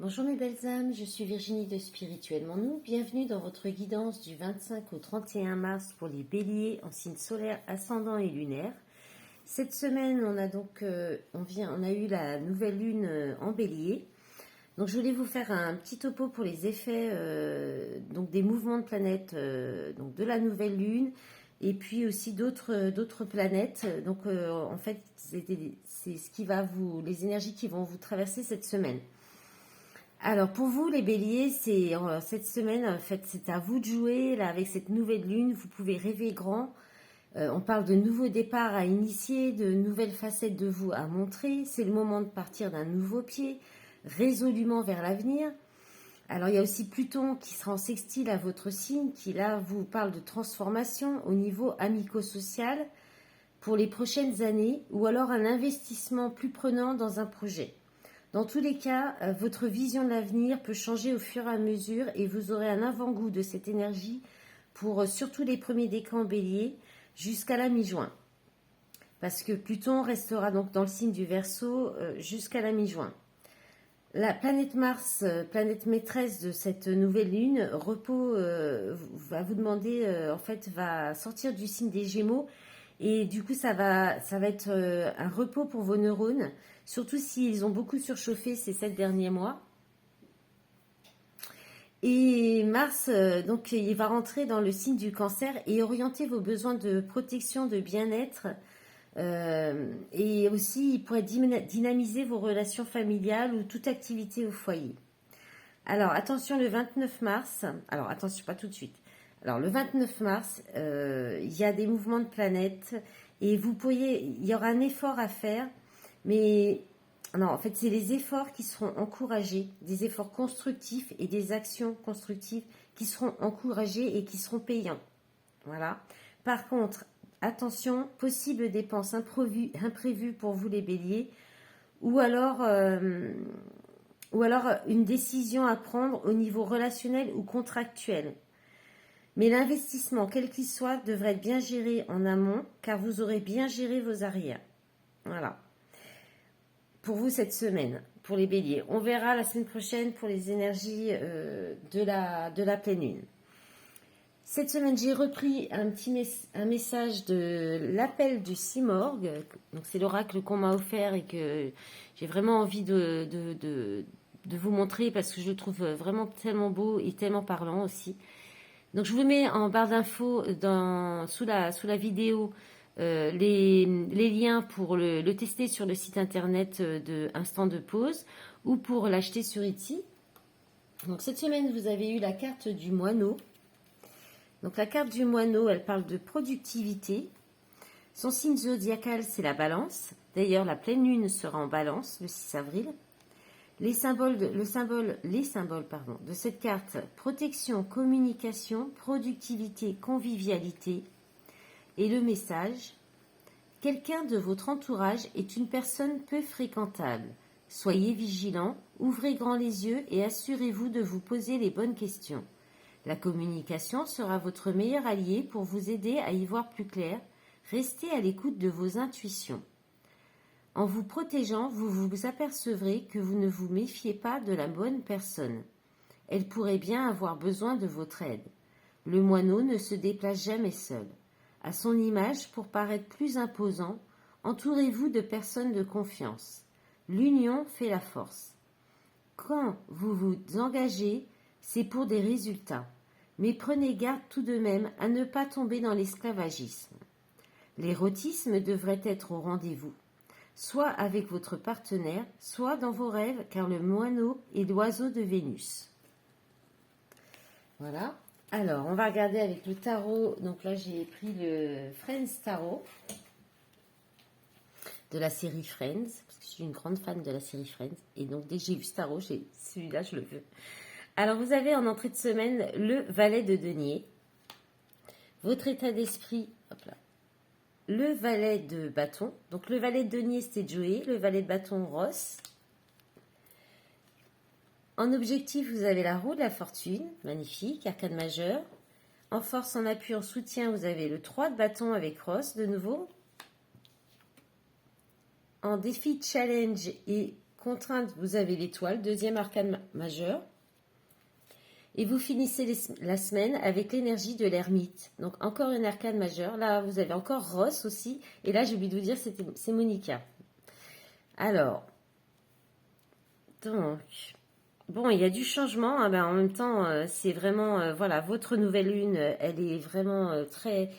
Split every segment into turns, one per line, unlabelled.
Bonjour mes belles âmes, je suis Virginie de Spirituellement Nous. Bienvenue dans votre guidance du 25 au 31 mars pour les béliers en signe solaire, ascendant et lunaire. Cette semaine, on a eu la nouvelle lune en bélier. Donc je voulais vous faire un petit topo pour les effets donc des mouvements de planètes donc de la nouvelle lune et puis aussi d'autres planètes. Donc en fait, c'est ce qui va les énergies qui vont vous traverser cette semaine. Alors pour vous les béliers, cette semaine en fait c'est à vous de jouer là avec cette nouvelle lune. Vous pouvez rêver grand. On parle de nouveaux départs à initier, de nouvelles facettes de vous à montrer. C'est le moment de partir d'un nouveau pied, résolument vers l'avenir. Alors il y a aussi Pluton qui sera en sextile à votre signe, qui là vous parle de transformation au niveau amico-social pour les prochaines années, ou alors un investissement plus prenant dans un projet. Dans tous les cas, votre vision de l'avenir peut changer au fur et à mesure et vous aurez un avant-goût de cette énergie pour surtout les premiers décans bélier jusqu'à la mi-juin. Parce que Pluton restera donc dans le signe du Verseau jusqu'à la mi-juin. La planète Mars, planète maîtresse de cette nouvelle lune, va vous demander, va sortir du signe des Gémeaux. Et du coup, ça va être un repos pour vos neurones, surtout s'ils ont beaucoup surchauffé ces 7 derniers mois. Et Mars, donc, il va rentrer dans le signe du Cancer et orienter vos besoins de protection, de bien-être. Et aussi, il pourrait dynamiser vos relations familiales ou toute activité au foyer. Alors, attention, le 29 mars, alors attention, pas tout de suite. Alors, le 29 mars, il y a des mouvements de planètes et il y aura un effort à faire, mais non, en fait, c'est les efforts qui seront encouragés, des efforts constructifs et des actions constructives qui seront encouragées et qui seront payants. Voilà. Par contre, attention, possibles dépenses imprévues pour vous les béliers, ou alors une décision à prendre au niveau relationnel ou contractuel. Mais l'investissement, quel qu'il soit, devrait être bien géré en amont, car vous aurez bien géré vos arrières. Voilà. Pour vous cette semaine, pour les béliers. On verra la semaine prochaine pour les énergies de la pleine lune. Cette semaine, j'ai repris un message de l'appel du Simorgue. Donc c'est l'oracle qu'on m'a offert et que j'ai vraiment envie de vous montrer parce que je le trouve vraiment tellement beau et tellement parlant aussi. Donc je vous mets en barre d'infos sous la vidéo les liens pour le tester sur le site internet de Instant de Pause ou pour l'acheter sur Etsy. Donc cette semaine, vous avez eu la carte du moineau. Donc la carte du moineau, elle parle de productivité. Son signe zodiacal, c'est la balance. D'ailleurs, la pleine lune sera en balance le 6 avril. Les symboles de cette carte, protection, communication, productivité, convivialité. Et le message, quelqu'un de votre entourage est une personne peu fréquentable. Soyez vigilant, ouvrez grand les yeux et assurez-vous de vous poser les bonnes questions. La communication sera votre meilleur allié pour vous aider à y voir plus clair. Restez à l'écoute de vos intuitions. En vous protégeant, vous vous apercevrez que vous ne vous méfiez pas de la bonne personne. Elle pourrait bien avoir besoin de votre aide. Le moineau ne se déplace jamais seul. À son image, pour paraître plus imposant, entourez-vous de personnes de confiance. L'union fait la force. Quand vous vous engagez, c'est pour des résultats. Mais prenez garde tout de même à ne pas tomber dans l'esclavagisme. L'érotisme devrait être au rendez-vous, soit avec votre partenaire, soit dans vos rêves, car le moineau est l'oiseau de Vénus. Voilà. Alors, on va regarder avec le tarot. Donc là, j'ai pris le Friends Tarot de la série Friends, parce que je suis une grande fan de la série Friends. Et donc, dès que j'ai vu ce tarot, celui-là, je le veux. Alors, vous avez en entrée de semaine le valet de denier. Votre état d'esprit, hop là. Le valet de bâton. Donc, le valet de denier, c'était Joey. Le valet de bâton, Ross. En objectif, vous avez la roue de la fortune. Magnifique, arcane majeure. En force, en appui, en soutien, vous avez le 3 de bâton avec Ross, de nouveau. En défi, challenge et contrainte, vous avez l'étoile, deuxième arcane majeur. Et vous finissez la semaine avec l'énergie de l'ermite. Donc encore une arcane majeure. Là, vous avez encore Ross aussi. Et là, j'ai oublié de vous dire, c'est Monica. Alors, donc, bon, il y a du changement. Hein, ben, en même temps, c'est vraiment, voilà, votre nouvelle lune, elle est vraiment très...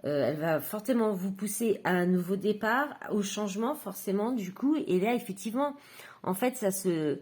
elle va fortement vous pousser à un nouveau départ, au changement forcément du coup. Et là, effectivement, en fait, ça se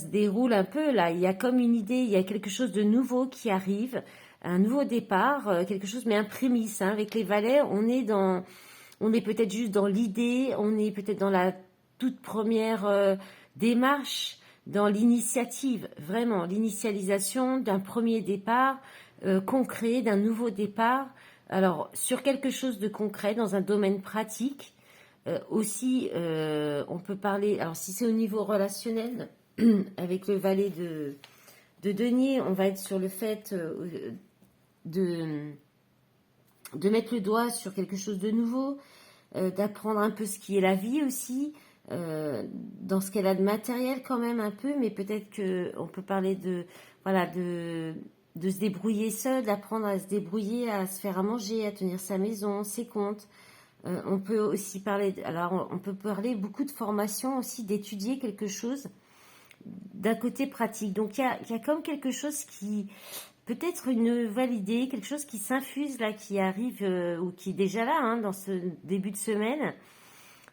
déroule un peu là. Il y a comme une idée, il y a quelque chose de nouveau qui arrive, un nouveau départ, quelque chose, mais un prémisse. Hein. Avec les valets, on est peut-être juste dans l'idée, on est peut-être dans la toute première démarche, dans l'initiative, vraiment l'initialisation d'un premier départ concret, d'un nouveau départ. Alors, sur quelque chose de concret, dans un domaine pratique, aussi, on peut parler, alors si c'est au niveau relationnel, avec le valet de denier, on va être sur le fait de mettre le doigt sur quelque chose de nouveau, d'apprendre un peu ce qui est la vie aussi, dans ce qu'elle a de matériel quand même un peu, mais peut-être qu'on peut parler de, voilà, de se débrouiller seul, d'apprendre à se débrouiller, à se faire à manger, à tenir sa maison, ses comptes. On peut aussi parler, alors on peut parler beaucoup de formation aussi, d'étudier quelque chose d'un côté pratique. Donc il y a comme quelque chose qui, peut-être une nouvelle idée, quelque chose qui s'infuse là, qui arrive ou qui est déjà là hein, dans ce début de semaine,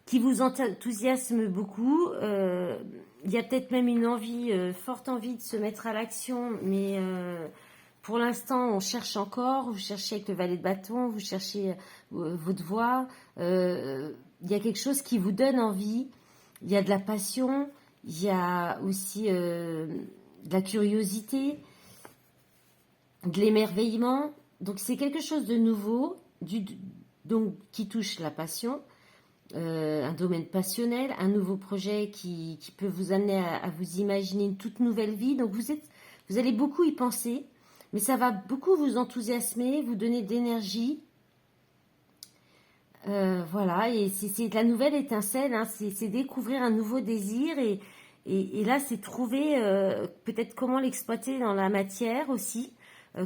qui vous enthousiasme beaucoup. Il y a peut-être même une envie, forte envie de se mettre à l'action, mais pour l'instant, on cherche encore. Vous cherchez avec le valet de bâton, vous cherchez votre voie. Il y a quelque chose qui vous donne envie. Il y a de la passion. Il y a aussi de la curiosité, de l'émerveillement. Donc, c'est quelque chose de nouveau, donc, qui touche la passion. Un domaine passionnel, un nouveau projet qui peut vous amener à vous imaginer une toute nouvelle vie. Donc, vous allez beaucoup y penser. Mais ça va beaucoup vous enthousiasmer, vous donner d'énergie. Voilà, et c'est de la nouvelle étincelle, hein, c'est découvrir un nouveau désir et là c'est trouver peut-être comment l'exploiter dans la matière aussi,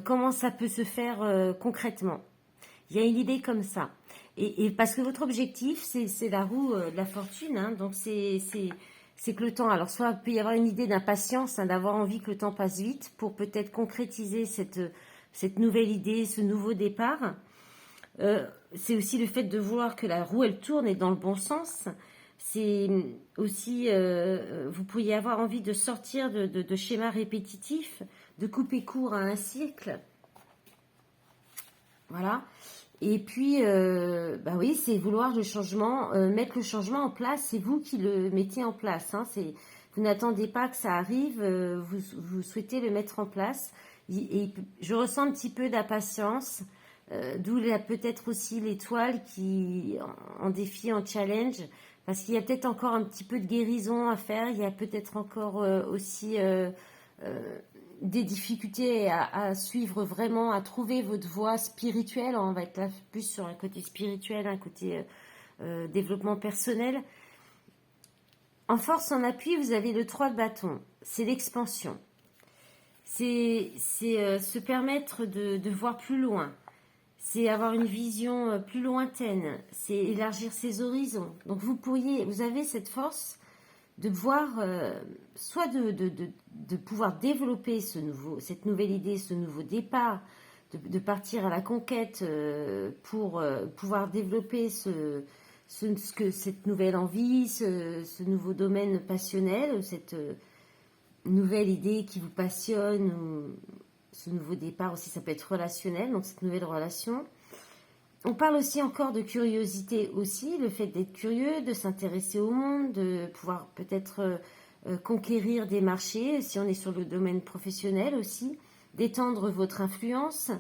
comment ça peut se faire concrètement. Il y a une idée comme ça. Et parce que votre objectif, c'est la roue de la fortune, hein, donc c'est que le temps, alors soit il peut y avoir une idée d'impatience, hein, d'avoir envie que le temps passe vite pour peut-être concrétiser cette nouvelle idée, ce nouveau départ. C'est aussi le fait de voir que la roue, elle tourne et dans le bon sens. C'est aussi, vous pourriez avoir envie de sortir de schémas répétitifs, de couper court à un cycle. Voilà. Et puis, bah oui, c'est vouloir le changement, mettre le changement en place. C'est vous qui le mettez en place. Hein, vous n'attendez pas que ça arrive, vous souhaitez le mettre en place. Et je ressens un petit peu d'impatience, d'où peut-être aussi l'étoile qui, en défi, en challenge, parce qu'il y a peut-être encore un petit peu de guérison à faire. Il y a peut-être encore aussi des difficultés à suivre vraiment, à trouver votre voie spirituelle. On va être là plus sur un côté spirituel, un côté développement personnel. En force, en appui, vous avez le 3 de bâton. C'est l'expansion. C'est se permettre de voir plus loin. C'est avoir une vision plus lointaine. C'est élargir ses horizons. Donc vous avez cette force de voir, soit de pouvoir développer cette nouvelle idée, ce nouveau départ, de partir à la conquête pour pouvoir développer cette nouvelle envie, ce nouveau domaine passionnel, cette nouvelle idée qui vous passionne, ou ce nouveau départ aussi, ça peut être relationnel, donc cette nouvelle relation. On parle aussi encore de curiosité aussi, le fait d'être curieux, de s'intéresser au monde, de pouvoir peut-être conquérir des marchés, si on est sur le domaine professionnel aussi, d'étendre votre influence,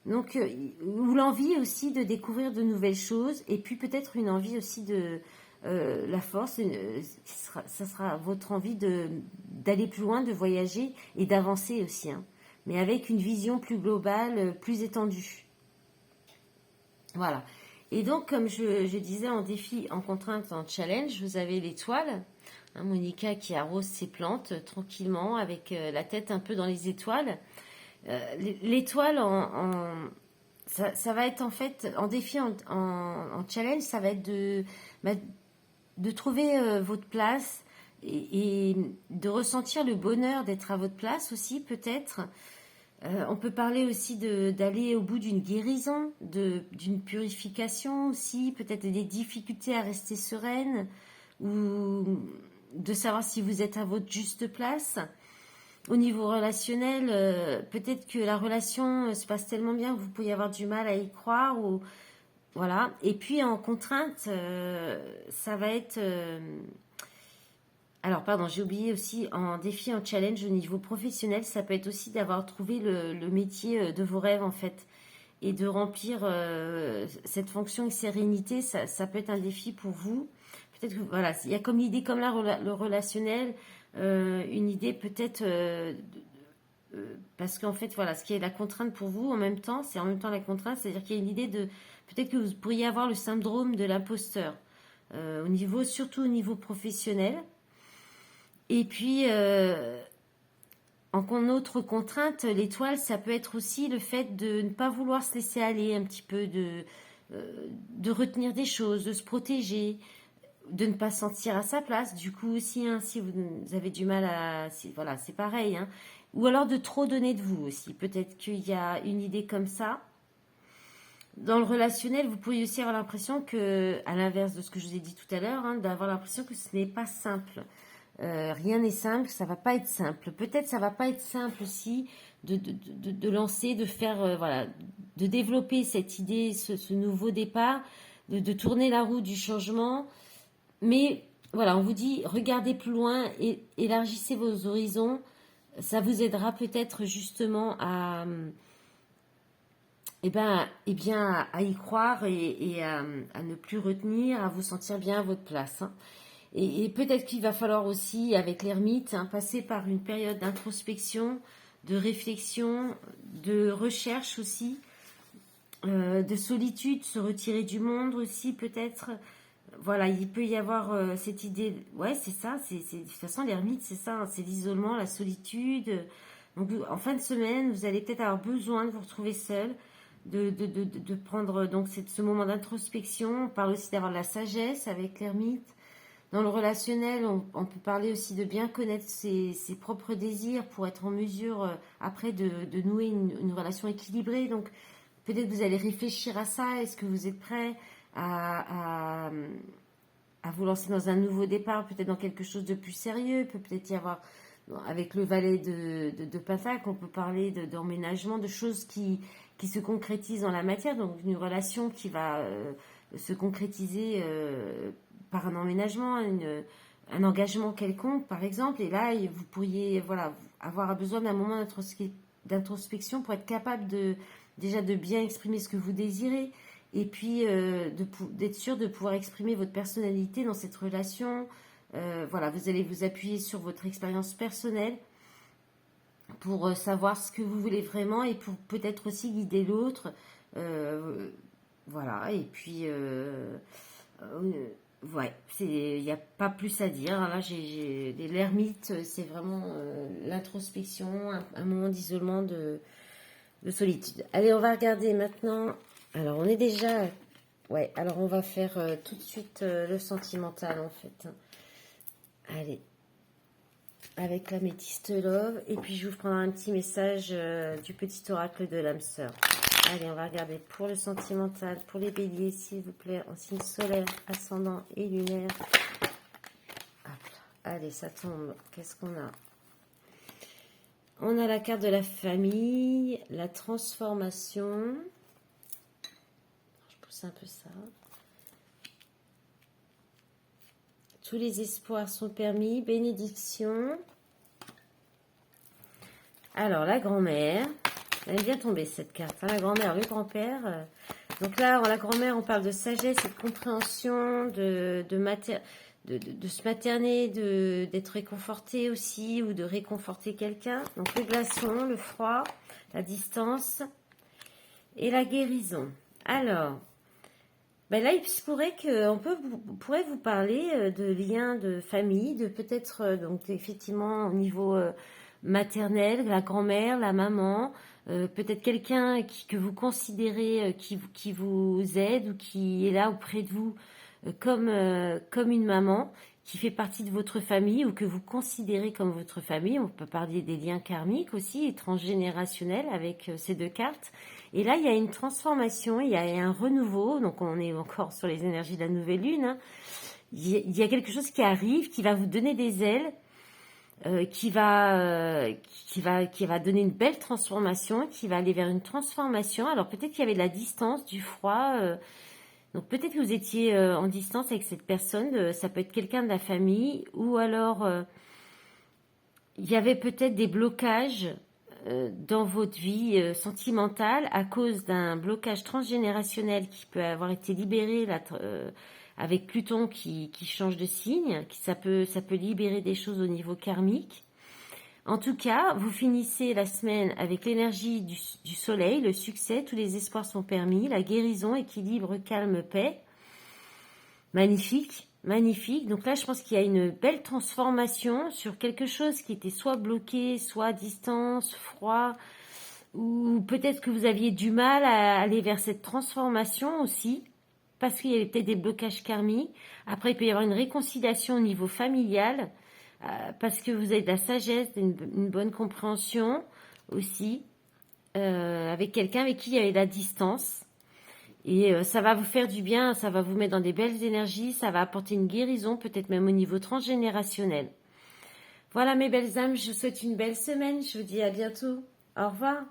donc, ou l'envie aussi de découvrir de nouvelles choses, et puis peut-être une envie aussi de la force, ça sera votre envie d'aller plus loin, de voyager et d'avancer aussi, hein, mais avec une vision plus globale, plus étendue. Voilà. Et donc, comme je disais, en défi, en contrainte, en challenge, vous avez l'étoile. Hein, Monica qui arrose ses plantes tranquillement avec la tête un peu dans les étoiles. L'étoile ça va être en fait en défi, en challenge, ça va être bah, de trouver votre place et de ressentir le bonheur d'être à votre place aussi peut-être. On peut parler aussi d'aller au bout d'une guérison, d'une purification aussi, peut-être des difficultés à rester sereine ou de savoir si vous êtes à votre juste place. Au niveau relationnel, peut-être que la relation se passe tellement bien que vous pouvez avoir du mal à y croire. Voilà. Et puis en contrainte, ça va être... alors, pardon, j'ai oublié aussi, en défi, en challenge au niveau professionnel, ça peut être aussi d'avoir trouvé le métier de vos rêves, en fait, et de remplir cette fonction avec sérénité. Ça peut être un défi pour vous. Peut-être que, voilà, il y a comme l'idée, comme là, le relationnel, une idée peut-être, parce qu'en fait, voilà, ce qui est la contrainte pour vous, en même temps, c'est en même temps la contrainte, c'est-à-dire qu'il y a une idée de, peut-être que vous pourriez avoir le syndrome de l'imposteur, surtout au niveau professionnel. Et puis, en autre contrainte, l'étoile, ça peut être aussi le fait de ne pas vouloir se laisser aller un petit peu, de retenir des choses, de se protéger, de ne pas se sentir à sa place. Du coup aussi, hein, si vous avez du mal à... voilà, c'est pareil. Hein. Ou alors de trop donner de vous aussi. Peut-être qu'il y a une idée comme ça. Dans le relationnel, vous pourriez aussi avoir l'impression que, à l'inverse de ce que je vous ai dit tout à l'heure, hein, d'avoir l'impression que ce n'est pas simple. Rien n'est simple, ça va pas être simple. Peut-être ça va pas être simple aussi de lancer, de faire, voilà, de développer cette idée, ce nouveau départ, de tourner la roue du changement. Mais voilà, on vous dit, regardez plus loin et élargissez vos horizons. Ça vous aidera peut-être justement à, à y croire et à ne plus retenir, à vous sentir bien à votre place. Hein. Et peut-être qu'il va falloir aussi, avec l'ermite, hein, passer par une période d'introspection, de réflexion, de recherche aussi, de solitude, se retirer du monde aussi peut-être. Voilà, il peut y avoir cette idée. Ouais, c'est ça. De toute façon, l'ermite, c'est ça. Hein, c'est l'isolement, la solitude. Donc, en fin de semaine, vous allez peut-être avoir besoin de vous retrouver seul, de prendre donc ce moment d'introspection. On parle aussi d'avoir de la sagesse avec l'ermite. Dans le relationnel, on peut parler aussi de bien connaître ses propres désirs pour être en mesure après de nouer une relation équilibrée. Donc peut-être que vous allez réfléchir à ça. Est-ce que vous êtes prêt à vous lancer dans un nouveau départ, peut-être dans quelque chose de plus sérieux? Peut-être y avoir, avec le valet de Pentacle, on peut parler d'emménagement, de choses qui se concrétisent dans la matière. Donc une relation qui va se concrétiser par un emménagement, un engagement quelconque, par exemple. Et là, vous pourriez voilà, avoir besoin d'un moment d'introspection pour être capable déjà de bien exprimer ce que vous désirez. Et puis, d'être sûr de pouvoir exprimer votre personnalité dans cette relation. Voilà, vous allez vous appuyer sur votre expérience personnelle pour savoir ce que vous voulez vraiment et pour peut-être aussi guider l'autre. Voilà, et puis... ouais, il n'y a pas plus à dire. Là, l'ermite, c'est vraiment l'introspection, un moment d'isolement, de solitude. Allez, on va regarder maintenant. Alors, on est déjà... Ouais, alors on va faire tout de suite le sentimental, en fait. Allez, avec la métiste Love. Et puis, je vous prendrai un petit message du petit oracle de l'âme sœur. Allez, on va regarder pour le sentimental, pour les béliers, s'il vous plaît, en signe solaire, ascendant et lunaire. Allez, ça tombe. Qu'est-ce qu'on a? On a la carte de la famille, la transformation. Je pousse un peu ça. Tous les espoirs sont permis. Bénédiction. Alors, la grand-mère. Elle est bien tombée, cette carte. Hein, la grand-mère, le grand-père. Donc là, la grand-mère, on parle de sagesse et de compréhension, de se materner, d'être réconforté aussi, ou de réconforter quelqu'un. Donc le glaçon, le froid, la distance et la guérison. Alors, Ben là, il se pourrait qu'on pourrait vous parler de liens de famille, de peut-être, donc effectivement, au niveau maternel, la grand-mère, la maman, peut-être quelqu'un que vous considérez qui vous aide ou qui est là auprès de vous comme une maman qui fait partie de votre famille ou que vous considérez comme votre famille. On peut parler des liens karmiques aussi et transgénérationnels avec ces deux cartes. Et là, il y a une transformation, il y a un renouveau. Donc, on est encore sur les énergies de la nouvelle lune, hein. Il y a quelque chose qui arrive, qui va vous donner des ailes, qui va donner une belle transformation, qui va aller vers une transformation. Alors, peut-être qu'il y avait de la distance, du froid. Donc peut-être que vous étiez en distance avec cette personne, ça peut être quelqu'un de la famille, ou alors il y avait peut-être des blocages dans votre vie sentimentale à cause d'un blocage transgénérationnel qui peut avoir été libéré là, avec Pluton qui change de signe, ça peut libérer des choses au niveau karmique. En tout cas, vous finissez la semaine avec l'énergie du soleil, le succès, tous les espoirs sont permis, la guérison, équilibre, calme, paix. Magnifique, magnifique. Donc là, je pense qu'il y a une belle transformation sur quelque chose qui était soit bloqué, soit à distance, froid, ou peut-être que vous aviez du mal à aller vers cette transformation aussi, parce qu'il y avait peut-être des blocages karmiques. Après, il peut y avoir une réconciliation au niveau familial, parce que vous avez de la sagesse, une bonne compréhension aussi, avec quelqu'un avec qui il y avait de la distance. Et ça va vous faire du bien, ça va vous mettre dans des belles énergies, ça va apporter une guérison, peut-être même au niveau transgénérationnel. Voilà mes belles âmes, je vous souhaite une belle semaine, je vous dis à bientôt. Au revoir.